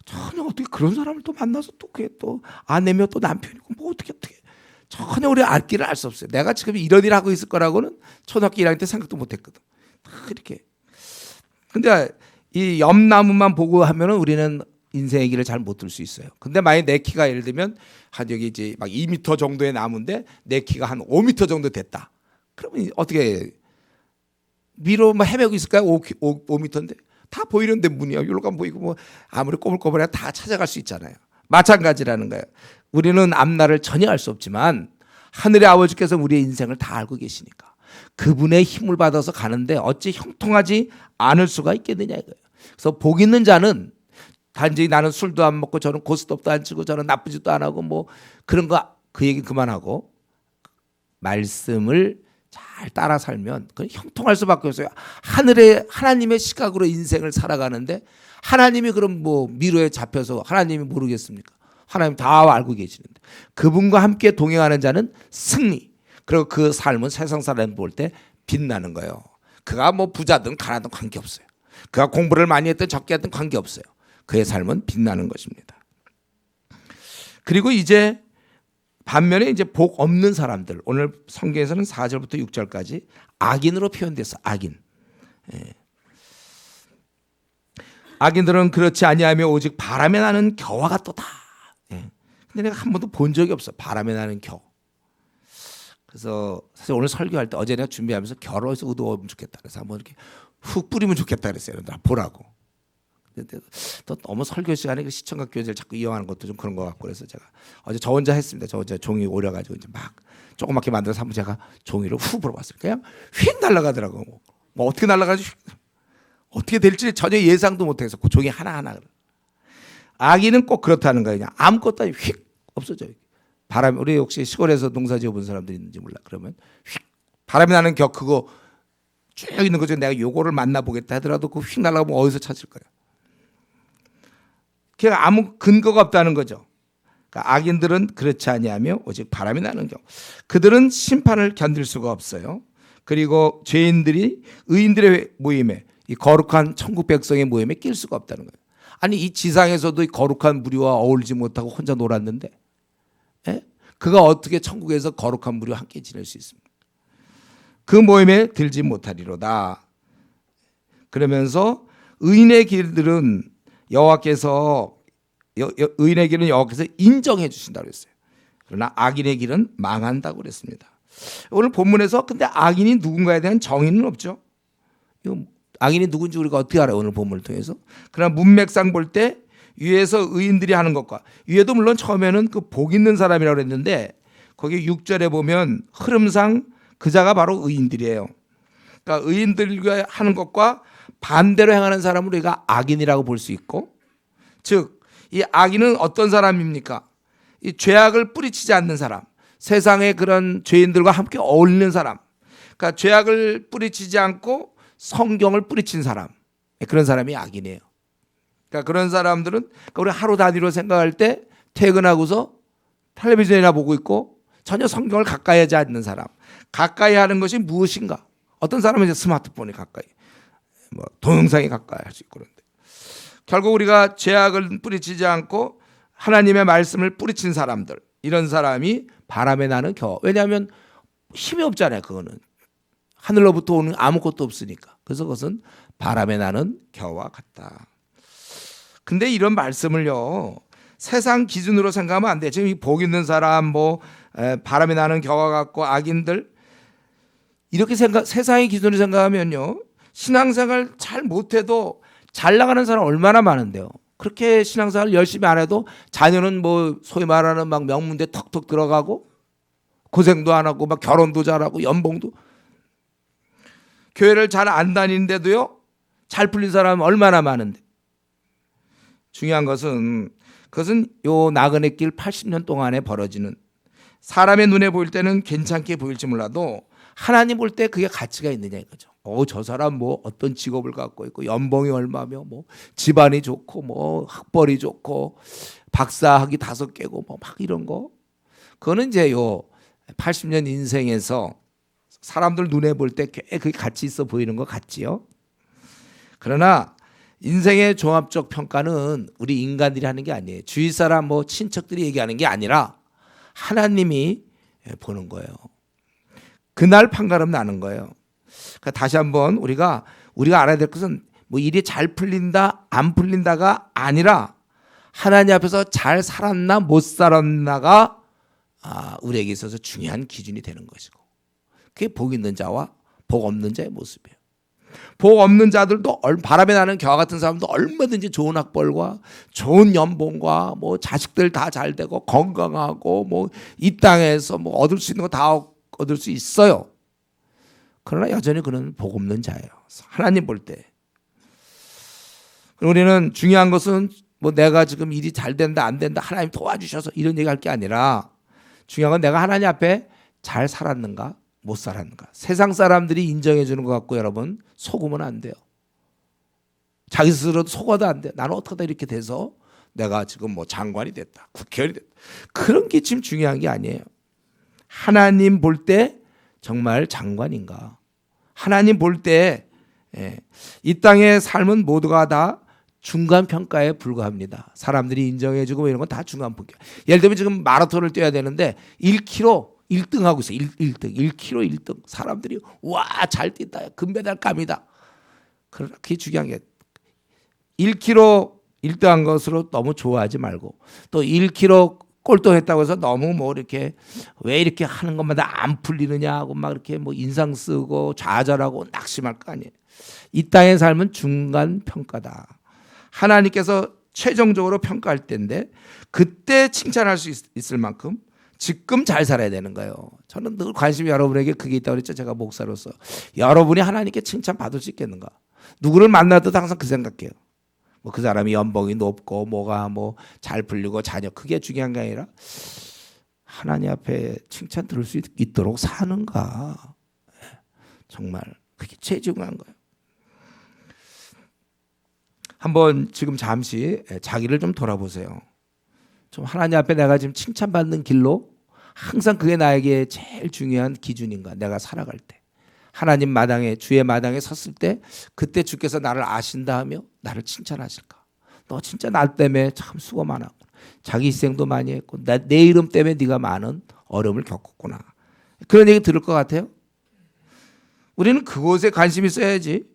전혀 어떻게 그런 사람을 또 만나서 또 그게 또 아내며 또 남편이고 뭐 어떻게 전혀 우리 알 길을 알 수 없어요. 내가 지금 이런 일 하고 있을 거라고는 초등학교 1학년 때 생각도 못했거든. 이렇게 근데 이 옆나무만 보고 하면은 우리는 인생의 길을 잘 못 들 수 있어요. 근데 만약 내 키가 예를 들면 한 여기 이제 막 2m 정도의 나무인데 내 키가 한 5m 정도 됐다. 그러면 어떻게 위로 뭐 헤매고 있을까요? 5m인데 다 보이는데 문이야. 여기로 가면 보이고 뭐 아무리 꼬불꼬불해 다 찾아갈 수 있잖아요. 마찬가지라는 거예요. 우리는 앞날을 전혀 알 수 없지만 하늘의 아버지께서 우리의 인생을 다 알고 계시니까 그분의 힘을 받아서 가는데 어찌 형통하지 않을 수가 있겠느냐 이거예요. 그래서 복 있는 자는 단지 나는 술도 안 먹고 저는 고스톱도 안 치고 저는 나쁜 짓도 안 하고 뭐 그런 거 그 얘기 그만하고 말씀을 잘 따라 살면 그 형통할 수밖에 없어요. 하늘의 하나님의 시각으로 인생을 살아가는데 하나님이 그럼 뭐 미로에 잡혀서 하나님이 모르겠습니까? 하나님 다 알고 계시는데 그분과 함께 동행하는 자는 승리. 그리고 그 삶은 세상 사람 볼 때 빛나는 거예요. 그가 뭐 부자든 가난든 관계없어요. 그가 공부를 많이 했든 적게 했든 관계없어요. 그의 삶은 빛나는 것입니다. 그리고 이제 반면에 이제 복 없는 사람들, 오늘 성경에서는 4절부터 6절까지 악인으로 표현돼서 악인. 예. 악인들은 그렇지 아니하며 오직 바람에 나는 겨와 같도다. 예. 근데 내가 한 번도 본 적이 없어. 바람에 나는 겨. 그래서 사실 오늘 설교할 때 어제 내가 준비하면서 겨로 해서 의도하면 좋겠다. 그래서 한번 이렇게 훅 뿌리면 좋겠다 그랬어요. 나 보라고. 근데 또 너무 설교 시간에 시청각 교재를 자꾸 이용하는 것도 좀 그런 것 같고 그래서 제가 어제 저 혼자 했습니다. 저 혼자 종이 오려가지고 이제 막 조그맣게 만들어서 한번 제가 종이로 훅 불어봤어요. 그냥 휙 날아가더라고. 뭐 어떻게 날아가지 어떻게 될지 전혀 예상도 못해서 그 종이 하나하나. 악인은 꼭 그렇다는 거예요. 그냥 아무것도 아니고 휙 없어져요. 바람 우리 혹시 시골에서 농사 지어본 사람들이 있는지 몰라. 그러면 휙 바람이 나는 겨 그거 쭉 있는 거죠. 내가 요거를 만나보겠다 하더라도 그 휙 날아가면 어디서 찾을 거예요. 그냥 아무 근거가 없다는 거죠. 그러니까 악인들은 그렇지 아니하며 오직 바람이 나는 겨. 그들은 심판을 견딜 수가 없어요. 그리고 죄인들이 의인들의 모임에 이 거룩한 천국 백성의 모임에 낄 수가 없다는 거예요. 아니 이 지상에서도 이 거룩한 무리와 어울리지 못하고 혼자 놀았는데 예? 그가 어떻게 천국에서 거룩한 무리와 함께 지낼 수 있습니까? 그 모임에 들지 못하리로다. 그러면서 의인의 길들은 여호와께서 의인의 길은 여호와께서 인정해 주신다고 했어요. 그러나 악인의 길은 망한다고 그랬습니다. 오늘 본문에서 근데 악인이 누군가에 대한 정의는 없죠. 악인이 누군지 우리가 어떻게 알아요? 오늘 본문을 통해서. 그러나 문맥상 볼 때 위에서 의인들이 하는 것과 위에도 물론 처음에는 그 복 있는 사람이라고 그랬는데 거기 6절에 보면 흐름상 그자가 바로 의인들이에요. 그러니까 의인들과 하는 것과 반대로 행하는 사람을 우리가 악인이라고 볼 수 있고 즉 이 악인은 어떤 사람입니까? 이 죄악을 뿌리치지 않는 사람, 세상의 그런 죄인들과 함께 어울리는 사람, 그러니까 죄악을 뿌리치지 않고 성경을 뿌리친 사람, 그런 사람이 악인이에요. 그러니까 그런 사람들은 그러니까 우리 하루 단위로 생각할 때 퇴근하고서 텔레비전이나 보고 있고 전혀 성경을 가까이 하지 않는 사람, 가까이 하는 것이 무엇인가? 어떤 사람은 이제 스마트폰이 가까이, 뭐 동영상이 가까이 할 수 있고 그런데 결국 우리가 죄악을 뿌리치지 않고 하나님의 말씀을 뿌리친 사람들, 이런 사람이 바람에 나는 겨. 왜냐하면 힘이 없잖아요. 그거는 하늘로부터 오는 아무것도 없으니까. 그래서 그것은 바람에 나는 겨와 같다. 근데 이런 말씀을요 세상 기준으로 생각하면 안 돼. 지금 이 복 있는 사람, 뭐 바람에 나는 겨와 같고 악인들 이렇게 세상의 기준으로 생각하면요 신앙생활 잘 못해도 잘 나가는 사람 얼마나 많은데요. 그렇게 신앙생활 열심히 안 해도 자녀는 뭐 소위 말하는 막 명문대 턱턱 들어가고 고생도 안 하고 막 결혼도 잘하고 연봉도 교회를 잘 안 다니는데도요 잘 풀린 사람은 얼마나 많은데 중요한 것은 그것은 요 나그네 길 80년 동안에 벌어지는 사람의 눈에 보일 때는 괜찮게 보일지 몰라도 하나님 볼 때 그게 가치가 있느냐 이거죠. 저 사람 뭐 어떤 직업을 갖고 있고 연봉이 얼마며 뭐 집안이 좋고 뭐 학벌이 좋고 박사학위 5개고 뭐 막 이런 거 그거는 이제 요 80년 인생에서 사람들 눈에 볼 때 꽤 그게 가치 있어 보이는 것 같지요. 그러나 인생의 종합적 평가는 우리 인간들이 하는 게 아니에요. 주위 사람 뭐 친척들이 얘기하는 게 아니라 하나님이 보는 거예요. 그날 판가름 나는 거예요. 그러니까 다시 한번 우리가 알아야 될 것은 뭐 일이 잘 풀린다 안 풀린다가 아니라 하나님 앞에서 잘 살았나 못 살았나가 우리에게 있어서 중요한 기준이 되는 것이고, 그게 복 있는 자와 복 없는 자의 모습이에요. 복 없는 자들도 바람에 나는 겨와 같은 사람도 얼마든지 좋은 학벌과 좋은 연봉과 뭐 자식들 다 잘 되고 건강하고 뭐 이 땅에서 뭐 얻을 수 있는 거 다 얻을 수 있어요. 그러나 여전히 그는 복 없는 자예요. 하나님 볼 때. 우리는 중요한 것은 뭐 내가 지금 일이 잘 된다 안 된다 하나님 도와주셔서 이런 얘기할 게 아니라, 중요한 건 내가 하나님 앞에 잘 살았는가 못 살았는가. 세상 사람들이 인정해 주는 것 같고 여러분 속으면 안 돼요. 자기 스스로도 속아도 안 돼. 나는 어떻게 이렇게 돼서 내가 지금 뭐 장관이 됐다 국회의원이 됐다, 그런 게 지금 중요한 게 아니에요. 하나님 볼 때 정말 장관인가. 하나님 볼 때 이 땅의 삶은 모두가 다 중간 평가에 불과합니다. 사람들이 인정해주고 이런 건 다 중간 평가. 예를 들면 지금 마라톤을 뛰어야 되는데 1km 1등 하고 있어요. 1등, 1km 1등. 사람들이 와, 잘 뛴다, 금메달 감이다. 그러나 그게 중요한 게 1km 1등한 것으로 너무 좋아하지 말고, 또 1km 꼴등했다고 해서 너무 뭐 이렇게 왜 이렇게 하는 것마다 안 풀리느냐 하고 막 이렇게 뭐 인상 쓰고 좌절하고 낙심할 거 아니에요. 이 땅의 삶은 중간 평가다. 하나님께서 최종적으로 평가할 때인데 그때 칭찬할 수 있을 만큼 지금 잘 살아야 되는 거예요. 저는 늘 관심이 여러분에게 그게 있다고 그랬죠. 제가 목사로서. 여러분이 하나님께 칭찬 받을 수 있겠는가. 누구를 만나도 항상 그 생각해요. 뭐 그 사람이 연봉이 높고 뭐가 뭐 잘 풀리고 자녀, 그게 중요한 게 아니라 하나님 앞에 칭찬 들을 수 있도록 사는가. 정말 그게 제일 중요한 거예요. 한번 지금 잠시 자기를 좀 돌아보세요. 좀 하나님 앞에 내가 지금 칭찬받는 길로 항상 그게 나에게 제일 중요한 기준인가. 내가 살아갈 때 하나님 마당에, 주의 마당에 섰을 때 그때 주께서 나를 아신다 하며 나를 칭찬하실까. 너 진짜 나 때문에 참 수고 많았고 자기 희생도 많이 했고 내 이름 때문에 네가 많은 어려움을 겪었구나. 그런 얘기 들을 것 같아요? 우리는 그곳에 관심이 있어야지.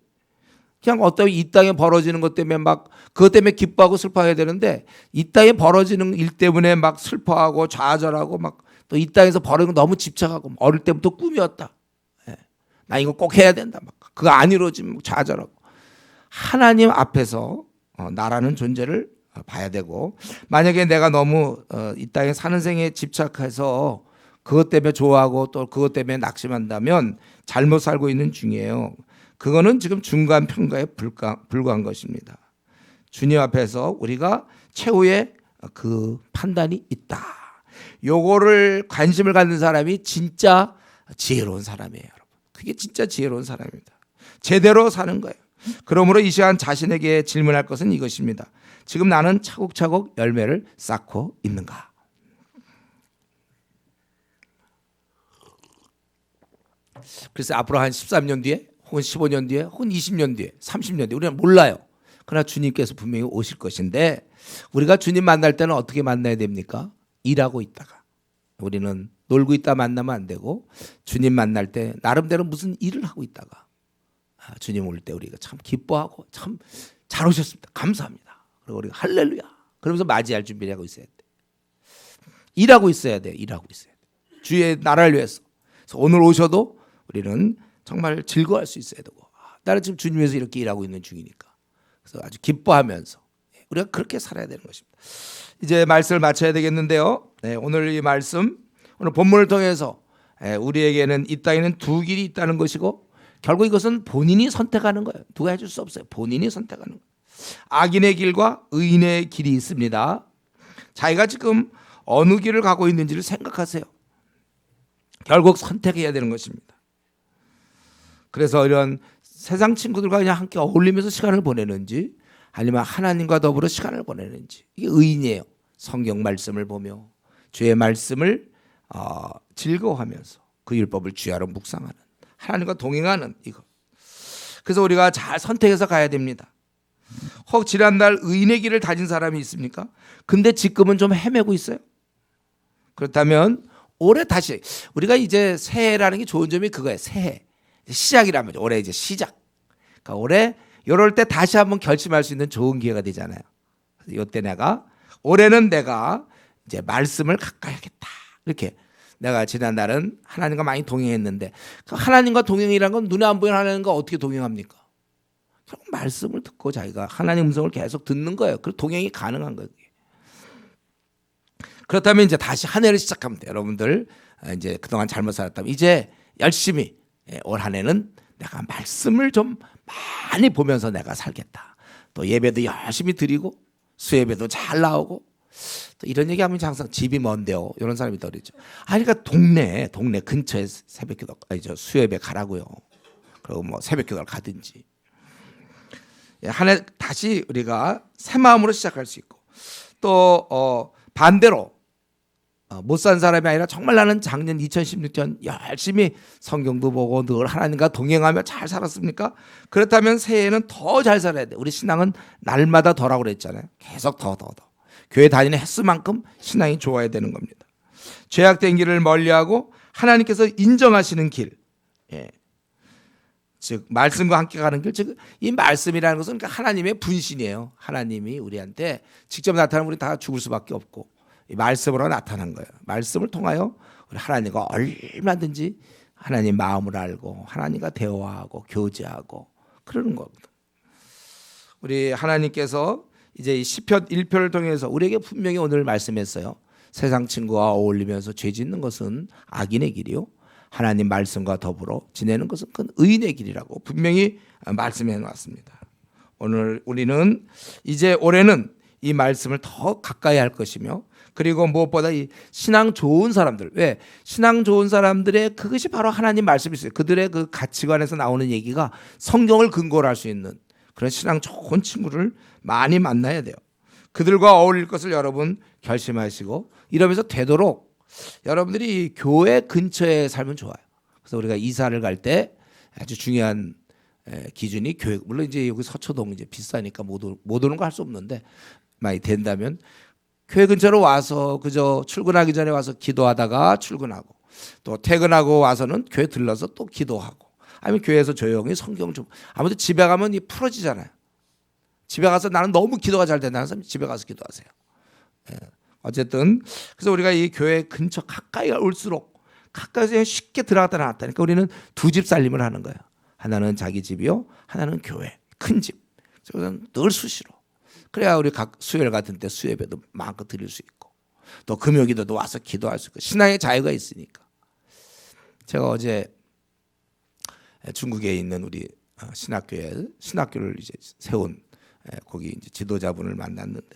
그냥 어떤 이 땅에 벌어지는 것 때문에 막 그것 때문에 기뻐하고 슬퍼해야 되는데, 이 땅에 벌어지는 일 때문에 막 슬퍼하고 좌절하고 막 또 이 땅에서 벌어지는 거 너무 집착하고, 어릴 때부터 꿈이었다. 나 이거 꼭 해야 된다. 막 그거 안 이루어지면 좌절하고. 하나님 앞에서 나라는 존재를 봐야 되고, 만약에 내가 너무 이 땅에 사는 생에 집착해서 그것 때문에 좋아하고 또 그것 때문에 낙심한다면 잘못 살고 있는 중이에요. 그거는 지금 중간 평가에 불과한 것입니다. 주님 앞에서 우리가 최후의 그 판단이 있다. 요거를 관심을 갖는 사람이 진짜 지혜로운 사람이에요, 여러분. 그게 진짜 지혜로운 사람입니다. 제대로 사는 거예요. 그러므로 이 시간 자신에게 질문할 것은 이것입니다. 지금 나는 차곡차곡 열매를 쌓고 있는가? 그래서 앞으로 한 13년 뒤에 혹은 15년 뒤에 혹은 20년 뒤에 30년 뒤에 우리는 몰라요. 그러나 주님께서 분명히 오실 것인데, 우리가 주님 만날 때는 어떻게 만나야 됩니까? 일하고 있다가. 우리는 놀고 있다 만나면 안 되고, 주님 만날 때 나름대로 무슨 일을 하고 있다가 주님 올 때 우리가 참 기뻐하고 참 잘 오셨습니다, 감사합니다, 그리고 우리가 할렐루야 그러면서 맞이할 준비를 하고 있어야 돼. 일하고 있어야 돼. 일하고 있어야 돼. 주의 나라를 위해서. 그래서 오늘 오셔도 우리는 정말 즐거워할 수 있어야 되고, 나는 지금 주님 위해서 이렇게 일하고 있는 중이니까, 그래서 아주 기뻐하면서 우리가 그렇게 살아야 되는 것입니다. 이제 말씀을 마쳐야 되겠는데요. 오늘 이 말씀, 오늘 본문을 통해서 우리에게는 이 땅에는 두 길이 있다는 것이고, 결국 이것은 본인이 선택하는 거예요. 누가 해줄 수 없어요. 본인이 선택하는 거예요. 악인의 길과 의인의 길이 있습니다. 자기가 지금 어느 길을 가고 있는지를 생각하세요. 결국 선택해야 되는 것입니다. 그래서 이런 세상 친구들과 그냥 함께 어울리면서 시간을 보내는지, 아니면 하나님과 더불어 시간을 보내는지, 이게 의인이에요. 성경 말씀을 보며 주의 말씀을 즐거워하면서 그 율법을 주야로 묵상하는, 하나님과 동행하는 이거. 그래서 우리가 잘 선택해서 가야 됩니다. 혹 지난날 의인의 길을 다진 사람이 있습니까? 근데 지금은 좀 헤매고 있어요. 그렇다면 올해 다시, 우리가 이제 새해라는 게 좋은 점이 그거예요. 새해 시작이라면 올해 이제 시작. 그러니까 올해 이럴 때 다시 한번 결심할 수 있는 좋은 기회가 되잖아요. 이때 올해는 내가 이제 말씀을 가까이 하겠다. 이렇게 내가 지난날은 하나님과 많이 동행했는데 그 하나님과 동행이라는 건 눈에 안 보이는 하나님과 어떻게 동행합니까? 결국 말씀을 듣고 자기가 하나님 음성을 계속 듣는 거예요. 그 동행이 가능한 거예요. 그렇다면 이제 다시 한 해를 시작하면 돼요. 여러분들 이제 그동안 잘못 살았다면 이제 열심히 올 한 해는 내가 말씀을 좀 많이 보면서 내가 살겠다. 또 예배도 열심히 드리고 수예배도 잘 나오고 또 이런 얘기하면 항상 집이 먼데요. 이런 사람이 더 그러죠. 그러니까 동네 근처에 새벽기도 수예배 가라고요. 그리고 뭐 새벽기도를 가든지 한 해 다시 우리가 새 마음으로 시작할 수 있고 또 반대로 못 산 사람이 아니라 정말 나는 작년 2016년 열심히 성경도 보고 늘 하나님과 동행하며 잘 살았습니까? 그렇다면 새해에는 더 잘 살아야 돼. 우리 신앙은 날마다 더라고 그랬잖아요. 계속 더. 교회 다니는 횟수만큼 신앙이 좋아야 되는 겁니다. 죄악된 길을 멀리하고 하나님께서 인정하시는 길, 즉 말씀과 함께 가는 길, 즉 이 말씀이라는 것은 그러니까 하나님의 분신이에요. 하나님이 우리한테 직접 나타나면 우리 다 죽을 수밖에 없고 이 말씀으로 나타난 거예요. 말씀을 통하여 우리 하나님과 얼마든지 하나님 마음을 알고 하나님과 대화하고 교제하고 그러는 겁니다. 우리 하나님께서 이제 이 시편 1편을 통해서 우리에게 분명히 오늘 말씀했어요. 세상 친구와 어울리면서 죄 짓는 것은 악인의 길이요 하나님 말씀과 더불어 지내는 것은 그건 의인의 길이라고 분명히 말씀해 놨습니다. 오늘 우리는 이제 올해는 이 말씀을 더 가까이 할 것이며 그리고 무엇보다 이 신앙 좋은 사람들, 왜 신앙 좋은 사람들의 그것이 바로 하나님 말씀이었어요. 그들의 그 가치관에서 나오는 얘기가 성경을 근거로 할 수 있는 그런 신앙 좋은 친구를 많이 만나야 돼요. 그들과 어울릴 것을 여러분 결심하시고 이러면서 되도록 여러분들이 교회 근처에 살면 좋아요. 그래서 우리가 이사를 갈 때 아주 중요한 기준이 교회, 물론 이제 여기 서초동 이제 비싸니까 못 오는 거 할 수 없는데 많이 된다면 교회 근처로 와서 그저 출근하기 전에 와서 기도하다가 출근하고 또 퇴근하고 와서는 교회 들러서 또 기도하고 아니면 교회에서 조용히 성경 좀 아무튼 집에 가면 이 풀어지잖아요. 집에 가서 나는 너무 기도가 잘 된다는 사람이 집에 가서 기도하세요. 어쨌든 그래서 우리가 이 교회 근처 가까이 올수록 가까이서 쉽게 들어갔다 나왔다. 그러니까 우리는 두 집 살림을 하는 거예요. 하나는 자기 집이요, 하나는 교회 큰 집. 그래서 늘 수시로. 그래야 우리 각 수요일 같은 때 수예배도 마음껏 드릴 수 있고 또 금요기도도 와서 기도할 수 있고 신앙의 자유가 있으니까. 제가 어제 중국에 있는 우리 신학교를 이제 세운 거기 이제 지도자분을 만났는데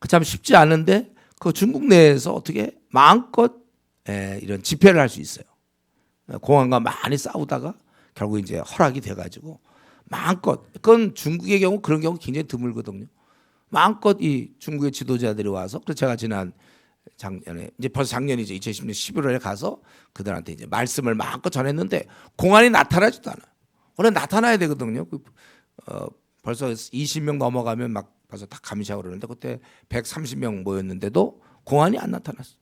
그 참 쉽지 않은데 그 중국 내에서 어떻게 마음껏 이런 집회를 할 수 있어요. 공안과 많이 싸우다가 결국 이제 허락이 돼가지고 마음껏 그건 중국의 경우 그런 경우 굉장히 드물거든요. 마음껏 이 중국의 지도자들이 와서 그래서 제가 지난 작년에 이제 벌써 작년이죠 2010년 11월에 가서 그들한테 이제 말씀을 마음껏 전했는데 공안이 나타나지도 않아요. 원래 나타나야 되거든요. 벌써 20명 넘어가면 막 벌써 다 감시하고 그러는데 그때 130명 모였는데도 공안이 안 나타났어.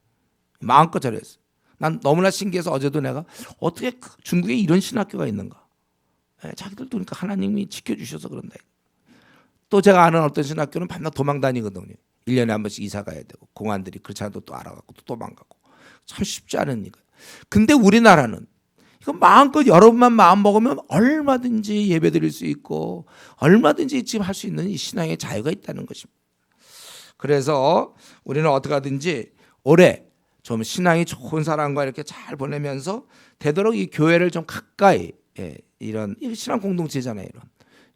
마음껏 전했어. 난 너무나 신기해서 어제도 내가 어떻게 중국에 이런 신학교가 있는가. 자기들도 그러니까 하나님이 지켜주셔서 그런다. 또 제가 아는 어떤 신학교는 밤낮 도망 다니거든요. 1년에 한 번씩 이사 가야 되고 공안들이 그렇지 않아도 또 알아가고 또 도망가고 참 쉽지 않은 일. 근데 우리나라는 이거 마음껏 여러분만 마음 먹으면 얼마든지 예배 드릴 수 있고 얼마든지 지금 할 수 있는 이 신앙의 자유가 있다는 것입니다. 그래서 우리는 어떻게 하든지 올해 좀 신앙이 좋은 사람과 이렇게 잘 보내면서 되도록 이 교회를 좀 가까이 이런 신앙 공동체잖아요. 이런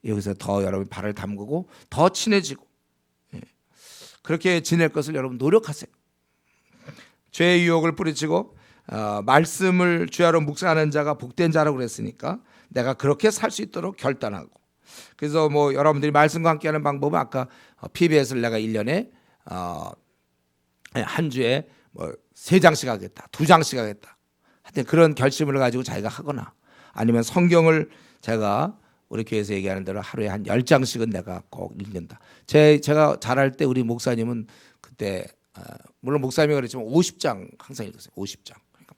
여기서 더 여러분 발을 담그고 더 친해지고 그렇게 지낼 것을 여러분 노력하세요. 죄의 유혹을 뿌리치고 말씀을 주야로 묵상하는 자가 복된 자라고 그랬으니까 내가 그렇게 살 수 있도록 결단하고 그래서 뭐 여러분들이 말씀과 함께하는 방법은 아까 PBS를 내가 1년에 한 주에 뭐 3장씩 하겠다, 2장씩 하겠다. 하여튼 그런 결심을 가지고 자기가 하거나 아니면 성경을 제가 우리 교회에서 얘기하는 대로 하루에 한 10장씩은 내가 꼭 읽는다. 제가 잘할 때 우리 목사님은 그때 물론 목사님이 그랬지만 50장 항상 읽었어요. 50장. 그러니까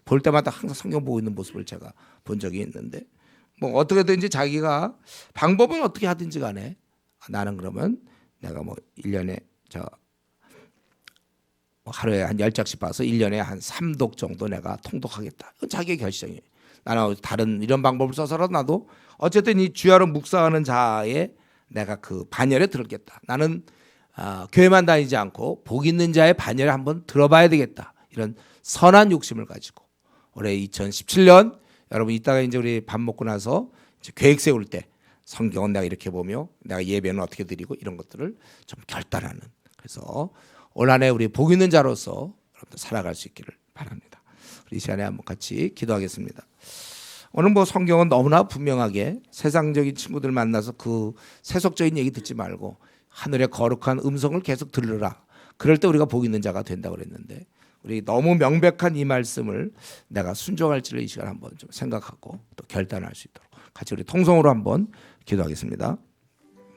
볼 때마다 항상 성경 보고 있는 모습을 제가 본 적이 있는데 뭐 어떻게든지 자기가 방법은 어떻게 하든지 간에 나는 그러면 내가 뭐 1년에 하루에 한 10장씩 봐서 1년에 한 3독 정도 내가 통독하겠다. 이건 자기의 결정이에요. 나는 다른 이런 방법을 써서라도 나도 어쨌든 이 주야로 묵상하는 자의 내가 그 반열에 들었겠다. 나는 교회만 다니지 않고 복 있는 자의 반열에 한번 들어봐야 되겠다. 이런 선한 욕심을 가지고 올해 2017년 여러분 이따가 이제 우리 밥 먹고 나서 이제 계획 세울 때 성경은 내가 이렇게 보며 내가 예배는 어떻게 드리고 이런 것들을 좀 결단하는 그래서 올 한해 우리 복 있는 자로서 여러분들 살아갈 수 있기를 바랍니다. 우리 이 시간에 한번 같이 기도하겠습니다. 오늘 뭐 성경은 너무나 분명하게 세상적인 친구들 만나서 그 세속적인 얘기 듣지 말고 하늘의 거룩한 음성을 계속 들으라. 그럴 때 우리가 복 있는 자가 된다고 그랬는데 우리 너무 명백한 이 말씀을 내가 순종할지를 이 시간 한번 좀 생각하고 또 결단할 수 있도록 같이 우리 통성으로 한번 기도하겠습니다.